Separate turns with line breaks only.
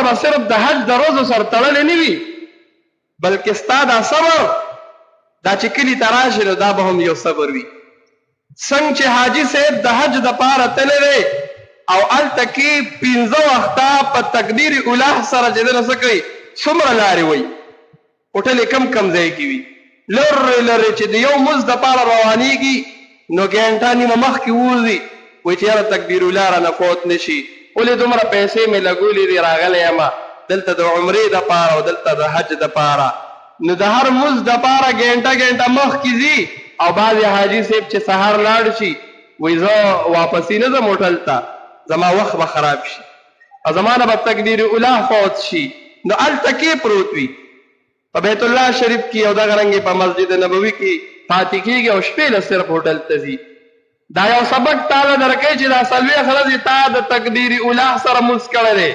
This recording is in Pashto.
به صرف د حج د ورځو سره تړلې نه وي بلکې ستا دا صبر دا چې کلي ته راشي نو دا به هم یو صبر وي څنګه چې حاجي صاحب د حج دپاره تللی دی او هلته کې 15 وخته په تکبیر اوله سره چې دنه څه کوي څومره لارې وایي هوټل یې کم ځای کې وي لرې لرې چې د یو مزد دپاره روانېږي نو ګنټه نیمه مخکې ووځي وایي چې یاره تکبیر اوله رانه فوت نه شي ولې دومره پیسې مې لګولې دي راغلی یمه دلته د عمرې دپاره او دلته د حج دپاره نو د هر مزد دپاره ګنټه مخکې ځي او بعضې حاجي صاحب چې سهار لاړ شي وایي زه واپسې نه ځم هوټل ته زما وخت به خراب شي او زما نه به تکبیر اوله فوت شي نو هلته کې پروت وي په بیت الله شریف کې او دغه رنګې په مسجد نبوي کې پاتې کېږي او شپې له صرف هوټل ته ځي دا یو سبق تاله درکوي چې دا 40 ورځې تا د تکبیر اوله سره مونځ کړی دی